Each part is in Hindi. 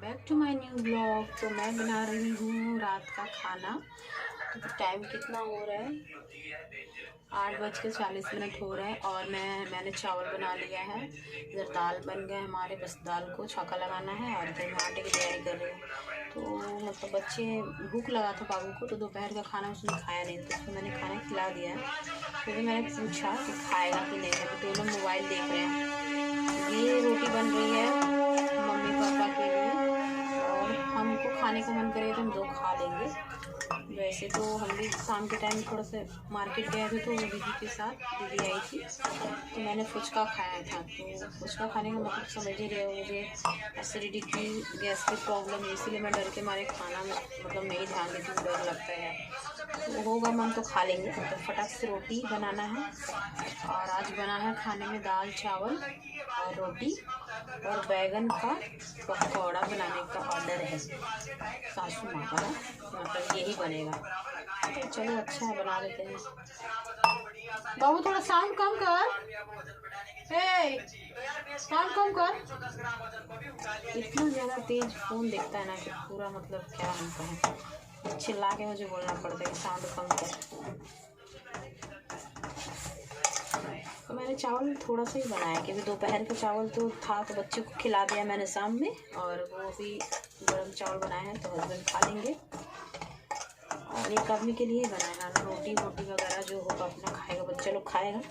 Back to my new blog. तो मैं बना रही हूँ रात का खाना। तो टाइम कितना हो रहा है, 8:40 हो रहा है और मैंने चावल बना लिया है। इधर दाल बन गए हमारे, बस दाल को छौंका लगाना है और इधर मैं आटे की तैयारी कर रही हूँ। तो मतलब बच्चे भूख लगा था बाबू को, तो दोपहर का खाना उसने खाया नहीं, तो उसको मैंने खाना खिला दिया है। फिर मैंने पूछा कि खाएगा कि नहीं, अभी तो लोग मोबाइल देख रहे हैं। ये रोटी बन रही है मम्मी पापा के लिए और हमको खाने का मन करेगा तो हम दो खा लेंगे। वैसे तो हम भी शाम के टाइम थोड़ा सा मार्केट गए थे, तो वो दीदी के साथ दीदी आई थी, तो मैंने फुचका खाया था। तो फुचका खाने का मतलब समझ ही रहे हो, मुझे एसिडिटी की, गैस की प्रॉब्लम है, इसीलिए मैं डर के मारे खाना मतलब नहीं ध्यान देती हूँ, डर लगता है। तो होगा मन तो खा लेंगे। तो फटाक से रोटी बनाना है और आज बना है खाने में दाल चावल और रोटी और बैगन का पकौड़ा बनाने का ऑर्डर है सासू माँ का, मतलब यही बनेगा। तो चलो अच्छा है, बना लेते हैं। बाबू थोड़ा साउंड कम कर, साउंड कम कर। इतना ज़्यादा तेज फोन देखता है ना कि पूरा मतलब क्या हम कहें, चिल्ला के मुझे बोलना पड़ता है साउंड कम कर। तो मैंने चावल थोड़ा सा ही बनाया क्योंकि दोपहर का चावल तो था, तो बच्चे को खिला दिया मैंने शाम में, और वो भी गर्म चावल बनाए हैं तो हस्बैंड खा लेंगे। और एक आदमी के लिए बनाया ना, रोटी वगैरह जो होगा अपना खाएगा, बच्चे लोग खाएगा,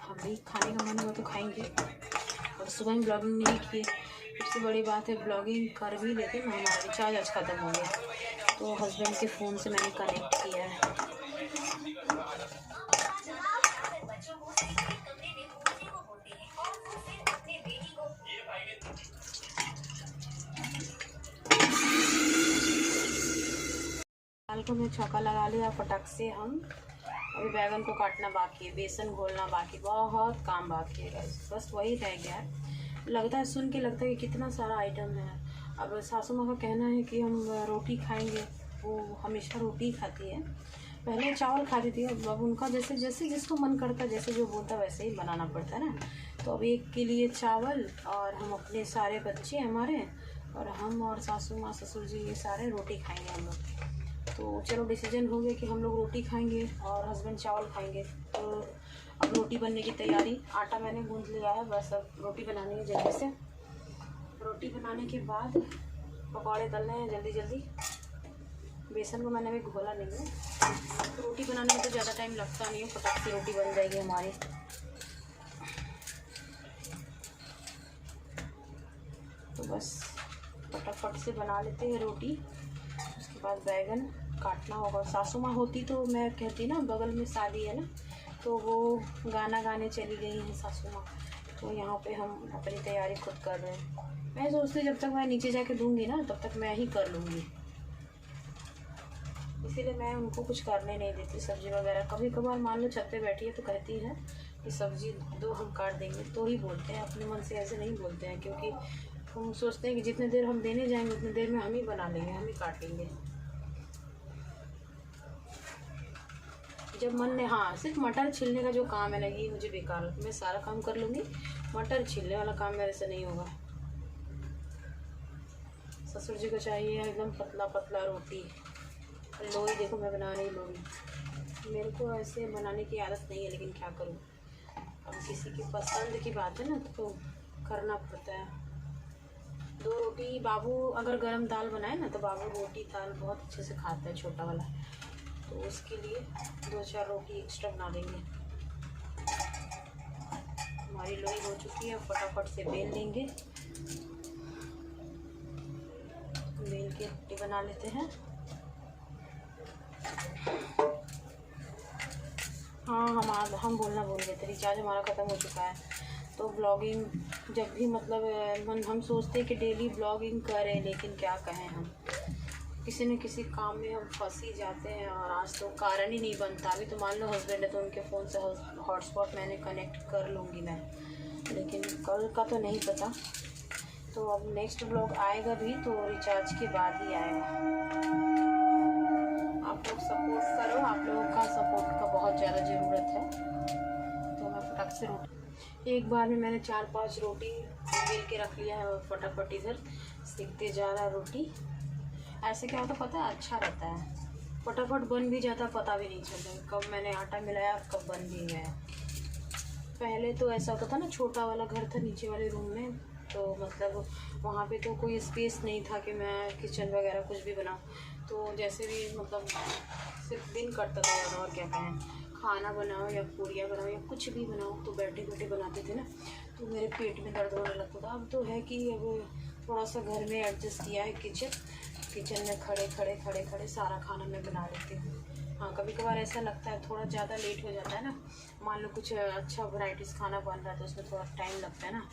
हम भी खाने का मन हुआ तो खाएंगे। और सुबह में ब्लॉगिंग नहीं किए, सबसे बड़ी बात है, ब्लॉगिंग कर भी लेते हैं, हमारा रिचार्ज आज ख़त्म हो गया, तो हस्बैंड के फ़ोन से मैंने कनेक्ट किया है। दाल को मैं छौंका लगा लिया फटाक से। हम अभी बैगन को काटना बाकी है, बेसन घोलना बाकी, बहुत काम बाकी है, बस वही रह गया है। लगता है सुन के लगता है कि कितना सारा आइटम है। अब सासू माँ का कहना है कि हम रोटी खाएंगे, वो हमेशा रोटी खाती है, पहले चावल खाती थी, अब उनका जैसे जैसे जिसको मन करता, जैसे जो बोलता वैसे ही बनाना पड़ता है ना। तो अब एक के लिए चावल और हम अपने सारे बच्चे हमारे, और हम और सासू माँ ससुर जी ये सारे रोटी खाएंगे हम लोग। तो चलो डिसीजन हो गया कि हम लोग रोटी खाएंगे और हस्बैंड चावल खाएंगे। तो अब रोटी बनने की तैयारी, आटा मैंने गूंथ लिया है, बस अब रोटी बनानी है जल्दी से। रोटी बनाने के बाद पकौड़े तलने हैं जल्दी जल्दी। बेसन को मैंने अभी घोला नहीं है, तो रोटी बनाने में तो ज़्यादा टाइम लगता नहीं है, फटाक से रोटी बन जाएगी हमारी। तो बस फटाफट से बना लेते हैं रोटी। उसके बाद बैगन काटना होगा। सासू माँ होती तो मैं कहती ना, बगल में शादी है ना, तो वो गाना गाने चली गई हैं सासू माँ, तो यहाँ पे हम अपनी तैयारी खुद कर रहे हैं। मैं सोचती जब तक मैं नीचे जाके दूंगी ना, तब तक मैं ही कर लूँगी, इसीलिए मैं उनको कुछ करने नहीं देती। सब्ज़ी वगैरह कभी कभार मान लो छत पे बैठी है तो कहती है कि सब्ज़ी दो, हम काट देंगे, तो ही बोलते हैं, अपने मन से ऐसे नहीं बोलते हैं, क्योंकि हम सोचते हैं कि जितने देर हम देने जाएंगे उतनी देर में हम ही बना लेंगे, हम ही काट लेंगे। जब मन ने, हाँ सिर्फ मटर छिलने का जो काम है ना, ये मुझे बेकार लगता है, मैं सारा काम कर लूँगी, मटर छिलने वाला काम मेरे से नहीं होगा। ससुर जी को चाहिए एकदम पतला पतला रोटी। लोई देखो मैं बना रही लोई, मेरे को ऐसे बनाने की आदत नहीं है, लेकिन क्या करूँ, अब किसी की पसंद की बात है ना, तो करना पड़ता है। दो रोटी, बाबू अगर गरम दाल बनाए ना, तो बाबू रोटी दाल बहुत अच्छे से खाता है, छोटा वाला, तो उसके लिए 2-4 रोटी एक्स्ट्रा बना देंगे। हमारी लोई हो चुकी है, फटाफट से बेल लेंगे, बेल के रोटी बना लेते हैं। हाँ हम बोलना भूल गए थे, रिचार्ज हमारा ख़त्म हो चुका है। तो ब्लॉगिंग जब भी मतलब हम सोचते हैं कि डेली ब्लॉगिंग करें, लेकिन क्या कहें, हम किसी न किसी काम में हम फंस ही जाते हैं, और आज तो कारण ही नहीं बनता। अभी तो मान लो हस्बैंड है तो उनके फ़ोन से हॉटस्पॉट मैंने कनेक्ट कर लूँगी मैं, लेकिन कल का तो नहीं पता। तो अब नेक्स्ट ब्लॉग आएगा भी तो रिचार्ज के बाद ही आएगा। आप लोग सपोर्ट करो, आप लोगों का सपोर्ट का बहुत ज़्यादा ज़रूरत है। तो मैं फटाक से रोटी एक बार में मैंने 4-5 रोटी बेल के रख लिया है और फटाफट इधर सीखते जा रहा रोटी। ऐसे क्या होता पता है, अच्छा रहता है, फटाफट बन भी जाता, पता भी नहीं चलता कब मैंने आटा मिलाया कब बन भी गया। पहले तो ऐसा होता था ना, छोटा वाला घर था नीचे वाले रूम में, तो मतलब वहाँ पे तो कोई स्पेस नहीं था कि मैं किचन वगैरह कुछ भी बनाऊँ। तो जैसे भी मतलब सिर्फ दिन कटता था और क्या कहें, खाना बनाओ या पूरियाँ बनाओ या कुछ भी बनाओ तो बैठे बैठे बनाते थे ना, तो मेरे पेट में दर्द होने लगता था। अब तो है कि अब थोड़ा सा घर में एडजस्ट किया है, किचन में खड़े खड़े सारा खाना मैं बना लेती हूँ। हाँ, कभी कभार ऐसा लगता है थोड़ा ज़्यादा लेट हो जाता है ना, मान लो कुछ अच्छा वैराइटीज़ खाना बन रहा है तो उसमें थोड़ा टाइम लगता है ना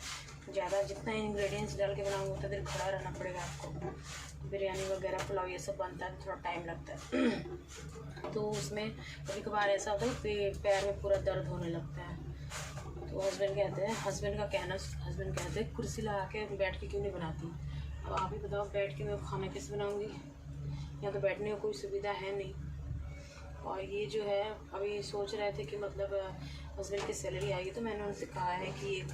ज़्यादा, जितना इंग्रेडिएंट्स डाल के बनाऊँगा उतना देर खड़ा रहना पड़ेगा आपको। बिरयानी वगैरह पुलाव ये सब बनता है तो थोड़ा टाइम लगता है। तो उसमें कभी कभार ऐसा होता है पैर में पूरा दर्द होने लगता है। तो हस्बैंड कहते हैं कुर्सी लगा के बैठ के क्यों नहीं बनाती। अब आप ही बताओ, बैठ के मैं खाना कैसे बनाऊँगी, यहाँ तो बैठने की कोई सुविधा है नहीं। और ये जो है अभी सोच रहे थे कि मतलब हस्बैंड की सैलरी आएगी तो मैंने उनसे कहा है कि एक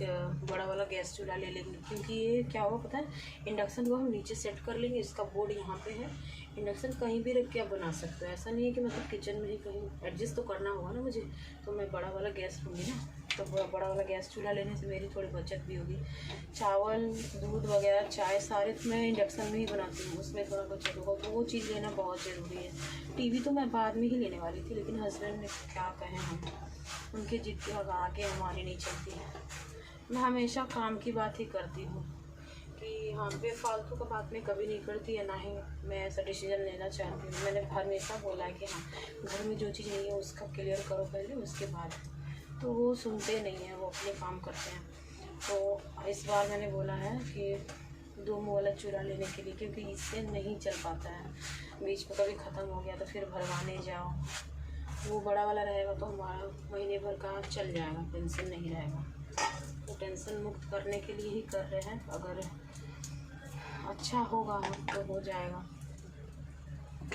बड़ा वाला गैस चूल्हा ले लेंगे, क्योंकि ये क्या होगा पता है, इंडक्शन को हम नीचे सेट कर लेंगे, इसका बोर्ड यहाँ पे है, इंडक्शन कहीं भी रख के आप बना सकते हो। ऐसा नहीं है कि मतलब किचन में ही कहीं एडजस्ट तो करना होगा ना मुझे, तो मैं बड़ा वाला गैस लूँगी ना, तो बड़ा वाला गैस चूल्हा लेने से मेरी थोड़ी बचत भी होगी। चावल दूध वगैरह चाय सारे तो मैं इंडक्शन में ही बनाती हूँ, उसमें थोड़ा बचत होगा, तो वो चीज़ लेना बहुत ज़रूरी है। टीवी तो मैं बाद में ही लेने वाली थी, लेकिन हस्बैंड ने क्या कहें, हम उनकी जिद के आगे हमारी नहीं चलती है। मैं हमेशा काम की बात ही करती हूँ कि हाँ, बेफालतू का बात मैं कभी नहीं करती है, ना ही मैं ऐसा डिसीजन लेना चाहती हूँ। मैंने हमेशा बोला है कि हाँ, घर में जो चीज़ नहीं है उसका क्लियर करो पहले, उसके बाद। तो वो सुनते नहीं हैं, वो अपने काम करते हैं। तो इस बार मैंने बोला है कि 2 मुँह वाला चूल्हा लेने के लिए, क्योंकि इससे नहीं चल पाता है, बीच में कभी ख़त्म हो गया तो फिर भरवाने जाओ। वो बड़ा वाला रहेगा तो हमारा महीने भर का चल जाएगा, टेंशन नहीं रहेगा। तो टेंशन मुक्त करने के लिए ही कर रहे हैं, अगर अच्छा होगा तो हो जाएगा।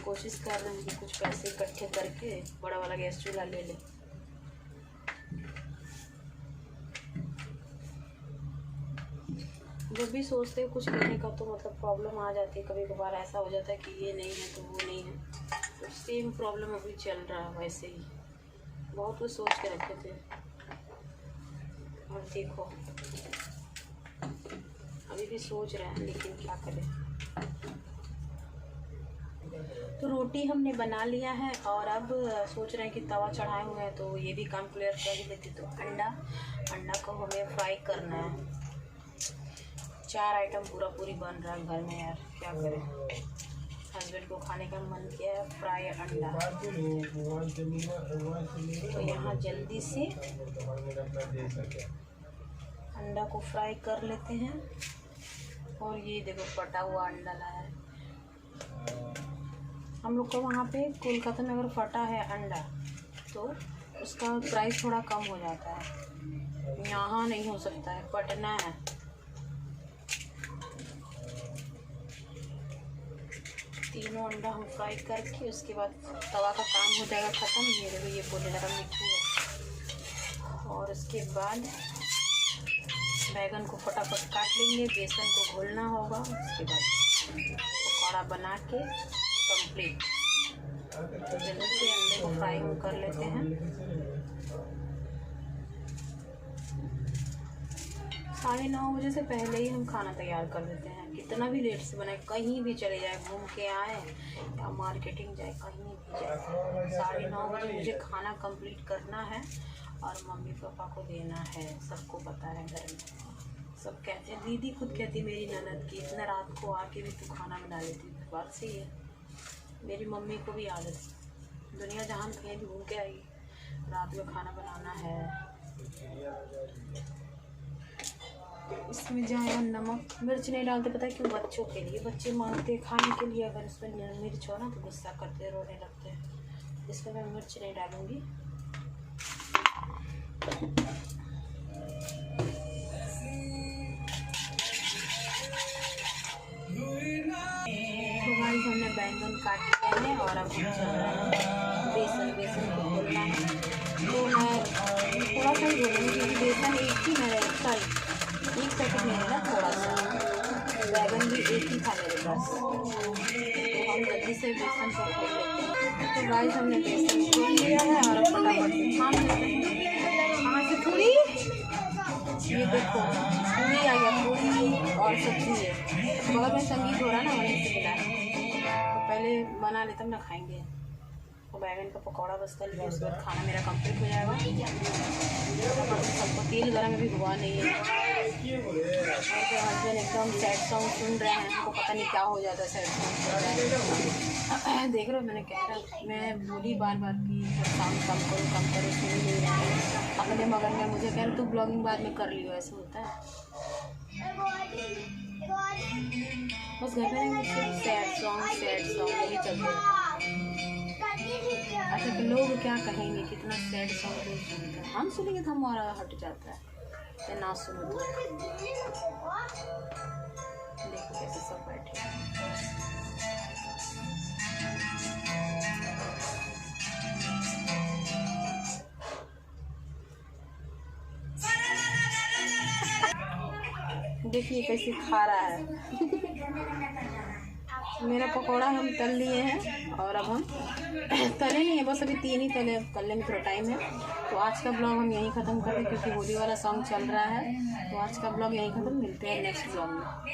कोशिश कर रहे हैं कि कुछ पैसे इकट्ठे करके बड़ा वाला गैस चूल्हा ले लें। जब भी सोचते हैं कुछ लेने का तो मतलब प्रॉब्लम आ जाती है, कभी कभार ऐसा हो जाता है कि ये नहीं है तो वो नहीं है, तो सेम प्रॉब्लम अभी चल रहा है। वैसे ही बहुत कुछ सोच के रखे थे और देखो अभी भी सोच रहे हैं, लेकिन क्या करें। तो रोटी हमने बना लिया है और अब सोच रहे हैं कि तवा चढ़ाए हुए हैं तो ये भी काम क्लियर कर ही लेते। तो अंडा को हमें फ्राई करना है। 4 आइटम पूरी बन रहा है घर में यार, क्या करें। हस्बैंड को खाने का मन किया है फ्राई अंडा, तो यहाँ जल्दी से अंडा को फ्राई कर लेते हैं। और ये देखो फटा हुआ अंडा लाया है हम लोग को। वहाँ पे कोलकाता में अगर फटा है अंडा तो उसका प्राइस थोड़ा कम हो जाता है, यहाँ नहीं हो सकता है, फटना है। तीनों अंडा हम फ्राई करके उसके बाद तवा का काम हो जाएगा ख़त्म। ये देखो ये बोलने लगा मिठू है। और उसके बाद बैगन को फटाफट काट लेंगे, बेसन को घोलना होगा, उसके बाद पकौड़ा बना के कंप्लीट। तो जल्दी से अंडे को फ्राई कर लेते हैं। 9:30 बजे से पहले ही हम खाना तैयार कर देते हैं, कितना भी लेट से बनाए, कहीं भी चले जाए, घूम के आए या मार्केटिंग जाए, कहीं भी जाए, 9:30 बजे मुझे खाना कंप्लीट करना है और मम्मी पापा को देना है। सबको पता है घर में, सब कहते हैं, दीदी खुद कहती मेरी ननद की इतना रात को आके भी तू खाना बना लेती। बात सही है, मेरी मम्मी को भी आदत है, दुनिया जहान कहीं भी घूम के आएगी, रात में खाना बनाना है। इसमें जाएगा नमक, मिर्च नहीं डालते, पता है क्यों? बच्चों के लिए, बच्चे मांगते खाने के लिए, अगर इसमें मिर्च हो ना तो गुस्सा करते, रोने लगते हैं। इसमें मैं मिर्च नहीं डालूँगी। तो गाइस हमने बैंगन काट लिए हैं और अब हम चल रहे हैं बेसन को घोलना है। तो मैं थोड़ा सा ही बोलूँगी क्योंकि बेसन एक ही मेरे एक पैकेट नहीं था, थोड़ा सा बैगन भी एक ही था मेरे पास। तो हम जल्दी से बेसन को खोल लेते हैं। तो गाइस हमने बेसन खोल लिया है और अब फटाफट से छान लेते हैं। कहाँ से पूरी, ये देखो पूरी आ गया, पूरी और सब्जी है। बगल में संगीत हो रहा है ना, वहीं से मिला है। तो पहले बना लेते हम ना, खाएंगे। तो बैगन का पकौड़ा बस कर लिया, उसके बाद खाना मेरा कंप्लीट हो जाएगा। सबको तेल गरम अभी हुआ नहीं है। और हस्बैंड एकदम सैड सॉन्ग सुन रहे हैं, हमको पता नहीं क्या हो जाता है सैड सॉन्ग सुन रहे हैं। देख रहे हो, मैंने कह रहा, मैं बोली बार बार कि साउंड कम करो सुन नहीं रहे हैं अपने मगन में। मुझे कह रहे तू ब्लॉगिंग बाद में कर लियो, ऐसे होता है। बस घर में सैड सॉन्ग यही चलते हैं। अच्छा तो लोग क्या कहेंगे, कितना सैड सॉन्ग लोग सुनते हैं। हम सुनेंगे तो हमारा हट जाता है, तो ना सुनो तो। देखो कैसे सब बैठे हैं। देखिए कैसे खा रहा है। मेरा पकौड़ा हम तल लिए हैं और अब हम तले नहीं है, बस अभी 3 ही तलने में थोड़ा टाइम है। तो आज का ब्लॉग हम यहीं ख़त्म कर दें क्योंकि होली वाला सॉन्ग चल रहा है। तो आज का ब्लॉग यहीं ख़त्म, मिलते हैं नेक्स्ट ब्लॉग में।